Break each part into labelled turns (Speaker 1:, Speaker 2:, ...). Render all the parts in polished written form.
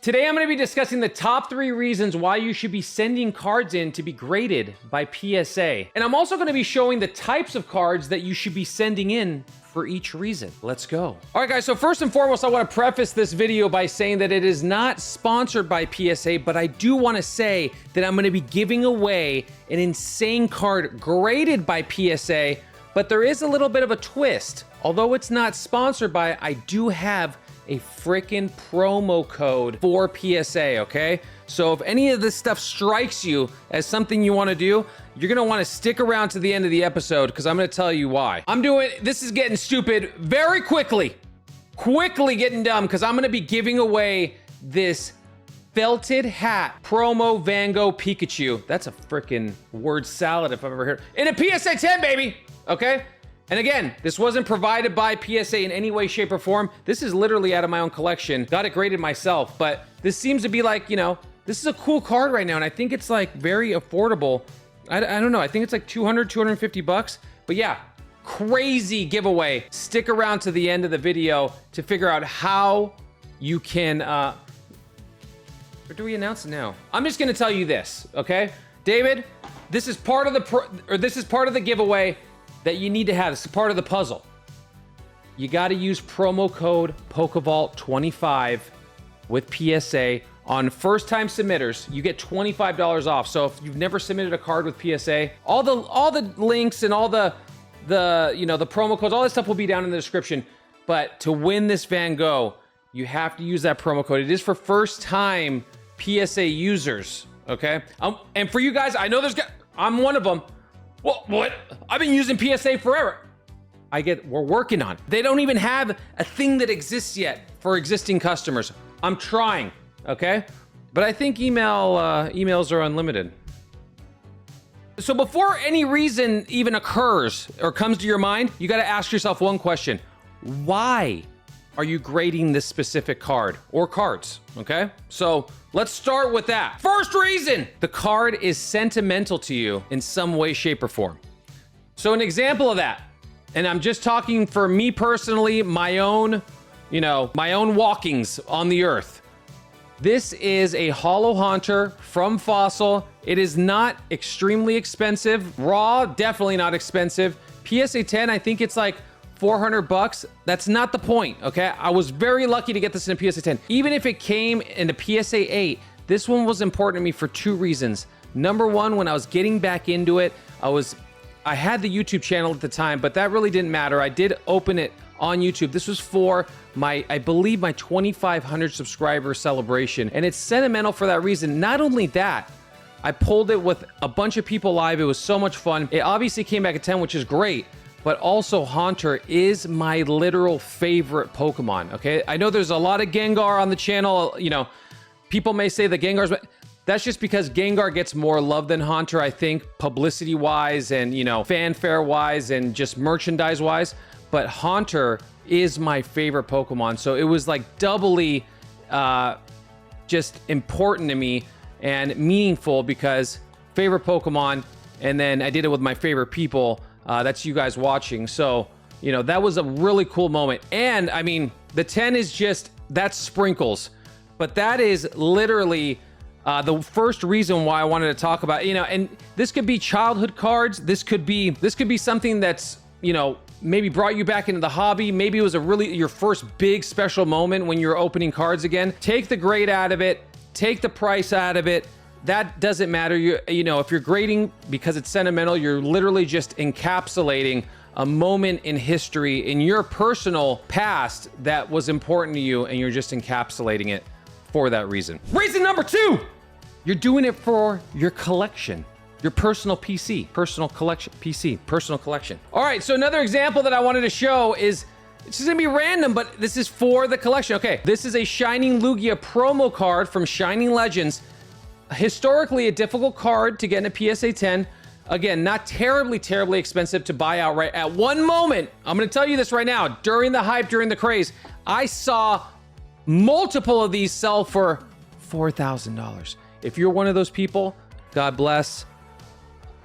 Speaker 1: Today I'm going to be discussing the top 3 reasons why you should be sending cards in to be graded by PSA. And I'm also going to be showing the types of cards that you should be sending in for each reason. Let's go. All right, guys, so first and foremost, I want to preface this video by saying that it is not sponsored by PSA, but I do want to say that I'm going to be giving away an insane card graded by PSA, but there is a little bit of a twist. Although it's not sponsored by, I do have a freaking promo code for PSA, okay? So if any of this stuff strikes you as something you want to do, you're gonna want to stick around to the end of the episode because I'm gonna tell you why. This is getting stupid very quickly getting dumb because I'm gonna be giving away this felted hat promo Van Gogh Pikachu. That's a freaking word salad if I've ever heard. In a PSA 10, baby, okay? And again, this wasn't provided by PSA in any way, shape, or form. This is literally out of my own collection. Got it graded myself, but this seems to be like, you know, this is a cool card right now, and I think it's like very affordable. I don't know, I think it's like 250 bucks. But yeah, crazy giveaway. Stick around to the end of the video to figure out how you can, or do we announce it now? I'm just gonna tell you this, okay? David, this is part of the giveaway that you need to have. This is part of the puzzle. You got to use promo code PokeVault25 with PSA on first-time submitters. You get $25 off. So if you've never submitted a card with PSA, all the links and all the promo codes, all this stuff will be down in the description. But to win this Van Gogh, you have to use that promo code. It is for first-time PSA users. Okay, and for you guys, I know I'm one of them. What? I've been using PSA forever. We're working on it. They don't even have a thing that exists yet for existing customers. I'm trying, okay? But I think emails are unlimited. So before any reason even occurs or comes to your mind, you got to ask yourself one question. Why are you grading this specific card or cards, okay? So let's start with that. First reason, the card is sentimental to you in some way, shape, or form. So an example of that, and I'm just talking for me personally, my own walkings on the earth. This is a Hollow Haunter from Fossil. It is not extremely expensive. Raw, definitely not expensive. PSA 10, I think it's like 400 bucks. That's not the point, okay? I was very lucky to get this in a PSA 10. Even if it came in a PSA 8, this one was important to me for 2 reasons. Number one, when I was getting back into it, I had the YouTube channel at the time, but that really didn't matter. I did open it on YouTube. This was for I believe my 2,500 subscriber celebration, and it's sentimental for that reason. Not only that, I pulled it with a bunch of people live. It was so much fun. It obviously came back at 10, which is great. But also Haunter is my literal favorite Pokemon, okay? I know there's a lot of Gengar on the channel. You know, people may say the Gengar's, but that's just because Gengar gets more love than Haunter, I think, publicity-wise and, you know, fanfare-wise and just merchandise-wise. But Haunter is my favorite Pokemon. So it was like doubly just important to me and meaningful because favorite Pokemon, and then I did it with my favorite people. That's you guys watching. So, you know, that was a really cool moment. And I mean, the 10 is just, that's sprinkles. But that is literally the first reason why I wanted to talk about, you know, and this could be childhood cards. This could be something that's, you know, maybe brought you back into the hobby. Maybe it was your first big special moment when you're opening cards again. Take the grade out of it. Take the price out of it. That doesn't matter. You know, if you're grading because it's sentimental, you're literally just encapsulating a moment in history in your personal past that was important to you, and you're just encapsulating it for that reason. Reason number 2, you're doing it for your collection, your personal personal collection. All right, so another example that I wanted to show is, it's just gonna be random, but this is for the collection. Okay, this is a Shining Lugia promo card from Shining Legends. Historically a difficult card to get in a PSA 10. Again, not terribly expensive to buy outright. At one moment, I'm gonna tell you this right now, during the hype, during the craze, I saw multiple of these sell for $4,000. If you're one of those people, God bless.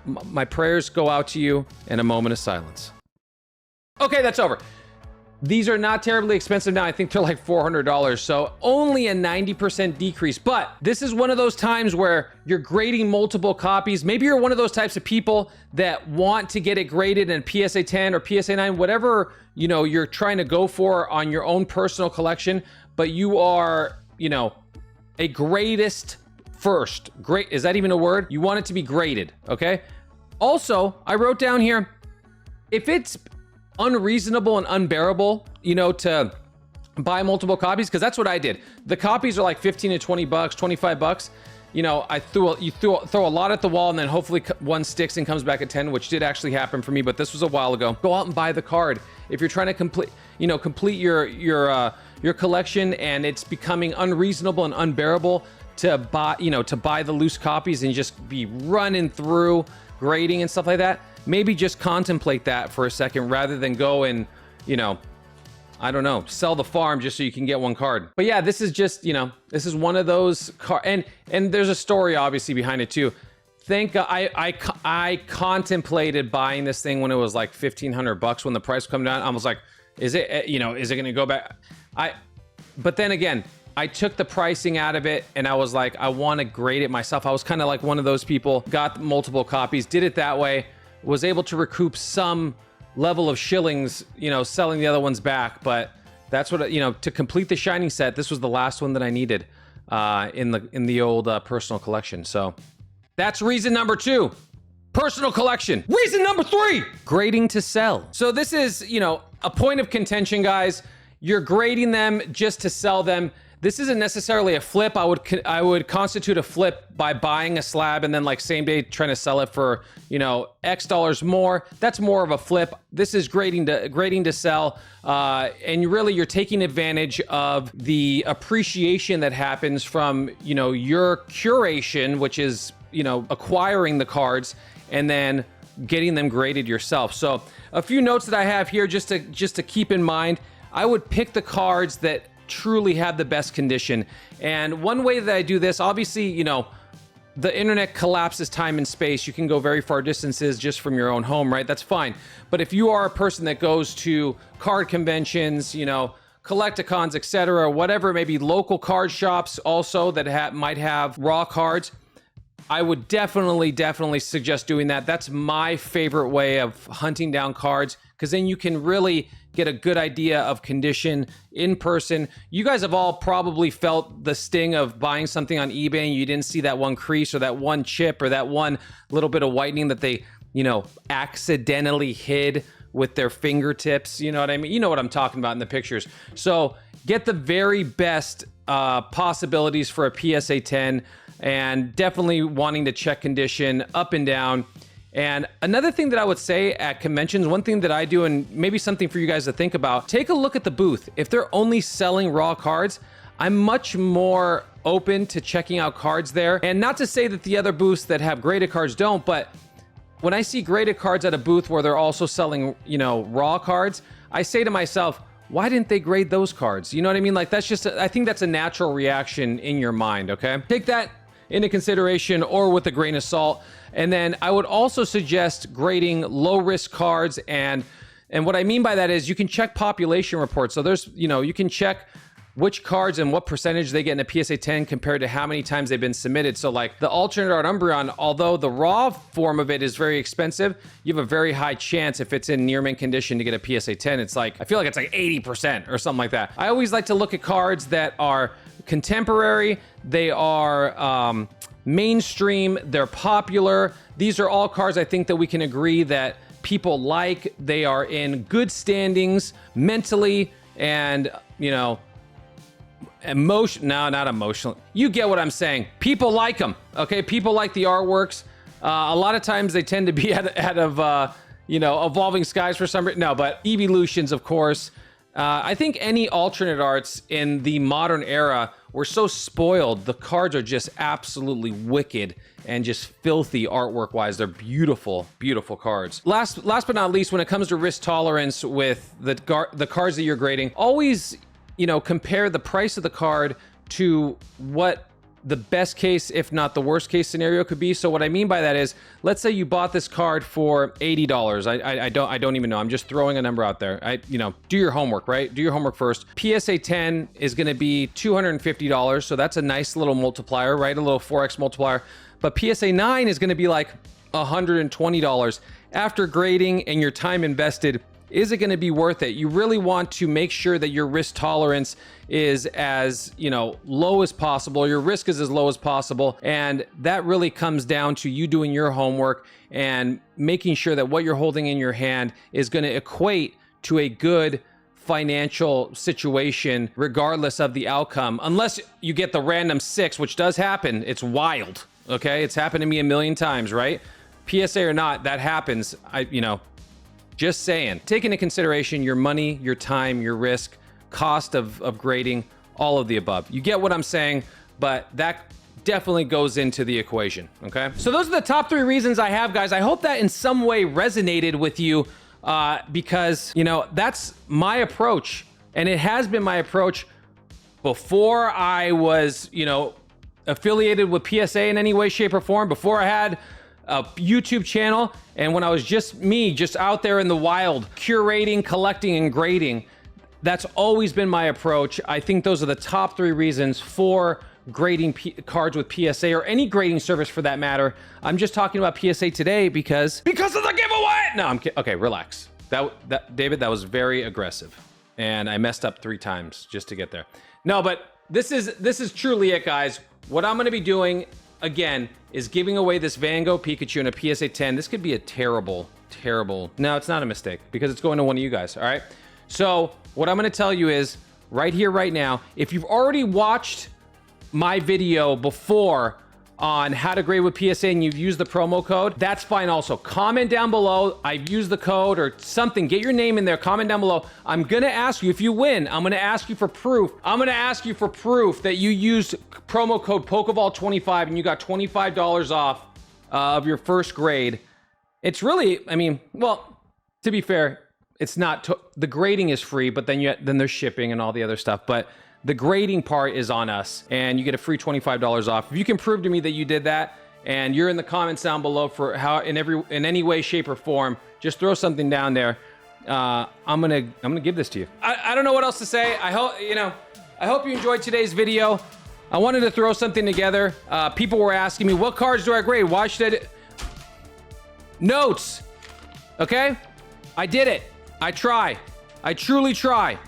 Speaker 1: My prayers go out to you, and a moment of silence. Okay, that's over. These are not terribly expensive now. I think they're like $400. So only a 90% decrease. But this is one of those times where you're grading multiple copies. Maybe you're one of those types of people that want to get it graded in PSA 10 or PSA 9, whatever, you know, you're trying to go for on your own personal collection, but you are, you know, a greatest first. Great, is that even a word? You want it to be graded, okay? Also, I wrote down here, if it's unreasonable and unbearable, you know, to buy multiple copies, because that's what I did. The copies are like 15 to 20 bucks, 25 bucks. You know, you throw a lot at the wall, and then hopefully one sticks and comes back at 10, which did actually happen for me, but this was a while ago. Go out and buy the card. If you're trying to complete your collection and it's becoming unreasonable and unbearable to buy, you know, to buy the loose copies and just be running through grading and stuff like that, maybe just contemplate that for a second rather than go and, you know, I don't know, sell the farm just so you can get one card. But yeah, this is just, you know, this is one of those and there's a story obviously behind it too. Thank God, I contemplated buying this thing when it was like 1,500 bucks when the price come down. I was like, is it, you know, is it gonna go back? But then again, I took the pricing out of it and I was like, I want to grade it myself. I was kind of like one of those people, got multiple copies, did it that way, was able to recoup some level of shillings, you know, selling the other ones back. But that's what, you know, to complete the Shining set, this was the last one that I needed in the old personal collection. So that's reason number 2, personal collection. Reason number 3, grading to sell. So this is, you know, a point of contention, guys. You're grading them just to sell them. This isn't necessarily a flip. I would constitute a flip by buying a slab and then like same day trying to sell it for, you know, X dollars more. That's more of a flip. This is grading to sell. And really you're taking advantage of the appreciation that happens from, you know, your curation, which is, you know, acquiring the cards and then getting them graded yourself. So a few notes that I have here just to keep in mind. I would pick the cards that truly have the best condition. And one way that I do this, obviously, you know, the internet collapses time and space. You can go very far distances just from your own home, right? That's fine. But if you are a person that goes to card conventions, you know, collecticons, etc., whatever, maybe local card shops also that might have raw cards, I would definitely suggest doing that. That's my favorite way of hunting down cards, because then you can really get a good idea of condition in person. You guys have all probably felt the sting of buying something on eBay and you didn't see that one crease or that one chip or that one little bit of whitening that they, you know, accidentally hid with their fingertips. You know what I mean? You know what I'm talking about in the pictures. So get the very best possibilities for a PSA 10, and definitely wanting to check condition up and down. And another thing that I would say at conventions, one thing that I do, and maybe something for you guys to think about, take a look at the booth. If they're only selling raw cards, I'm much more open to checking out cards there. And not to say that the other booths that have graded cards don't, but when I see graded cards at a booth where they're also selling, you know, raw cards, I say to myself, why didn't they grade those cards? You know what I mean? Like, that's just, I think that's a natural reaction in your mind, okay? Take that into consideration or with a grain of salt. And then I would also suggest grading low risk cards. And what I mean by that is you can check population reports. So there's, you know, you can check which cards and what percentage they get in a PSA 10 compared to how many times they've been submitted. So like the alternate art Umbreon, although the raw form of it is very expensive, you have a very high chance if it's in near mint condition to get a PSA 10. It's like, I feel like it's like 80% or something like that. I always like to look at cards that are contemporary, they are mainstream, they're popular. These are all cards I think that we can agree that people like. They are in good standings mentally and, you know, not emotional. You get what I'm saying. People like them, okay? People like the artworks. A lot of times they tend to be out of, you know, Evolving Skies for some reason. No, but Evolutions, of course. I think any alternate arts in the modern era were so spoiled. The cards are just absolutely wicked and just filthy artwork wise. They're beautiful, beautiful cards. Last but not least, when it comes to risk tolerance with the cards that you're grading, always, you know, compare the price of the card to what the best case, if not the worst case scenario could be. So what I mean by that is, let's say you bought this card for $80. I don't even know. I'm just throwing a number out there. Do your homework, right? Do your homework first. PSA 10 is going to be $250. So that's a nice little multiplier, right? A little 4x multiplier. But PSA 9 is going to be like $120. After grading and your time invested, is it going to be worth it? You really want to make sure that your risk tolerance is as, low as possible. Your risk is as low as possible. And that really comes down to you doing your homework and making sure that what you're holding in your hand is going to equate to a good financial situation, regardless of the outcome. Unless you get the random 6, which does happen. It's wild. Okay. It's happened to me a million times, right? PSA or not, that happens. Just saying. Take into consideration your money, your time, your risk, cost of grading, all of the above. You get what I'm saying, but that definitely goes into the equation, okay? So those are the top 3 reasons I have, guys. I hope that in some way resonated with you because, that's my approach. And it has been my approach before I was, affiliated with PSA in any way, shape, or form, before I had a YouTube channel, and when I was just out there in the wild, curating, collecting, and grading. That's always been my approach. I think those are the top 3 reasons for grading cards with PSA, or any grading service for that matter. I'm just talking about PSA today because of the giveaway. No, I'm kidding. Okay, relax. David, that was very aggressive, and I messed up 3 times just to get there. No, but this is truly it, guys. What I'm going to be doing again is giving away this Van Gogh Pikachu in a PSA 10. This could be a terrible. No, it's not a mistake because it's going to one of you guys. All right. So what I'm going to tell you is right here, right now, if you've already watched my video before on how to grade with PSA and you've used the promo code, that's fine also. Comment down below, I've used the code or something. Get your name in there, comment down below. I'm gonna ask you, if you win, I'm gonna ask you for proof. I'm gonna ask you for proof that you used promo code PokeVault25 and you got $25 off of your first grade. It's really, well, to be fair, it's not, the grading is free, but then there's shipping and all the other stuff. But the grading part is on us, and you get a free $25 off. If you can prove to me that you did that, and you're in the comments down below for how in any way, shape, or form, just throw something down there. I'm gonna give this to you. I don't know what else to say. I hope you enjoyed today's video. I wanted to throw something together. People were asking me, what cards do I grade? Why should I? Notes. Okay, I did it. I try. I truly try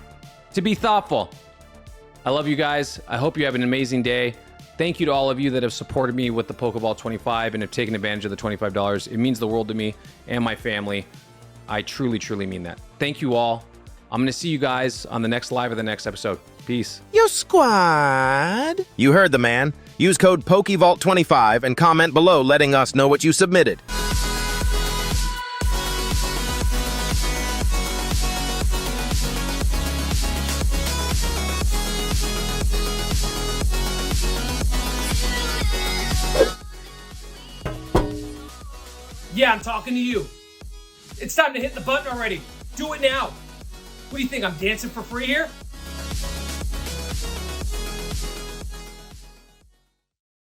Speaker 1: to be thoughtful. I love you guys. I hope you have an amazing day. Thank you to all of you that have supported me with the Pokeball 25 and have taken advantage of the $25. It means the world to me and my family. I truly, truly mean that. Thank you all. I'm going to see you guys on the next live or the next episode. Peace.
Speaker 2: Yo, squad. You heard the man. Use code PokeVault25 and comment below letting us know what you submitted.
Speaker 3: Yeah, I'm talking to you. It's time to hit the button already. Do it now. What do you think, I'm dancing for free here?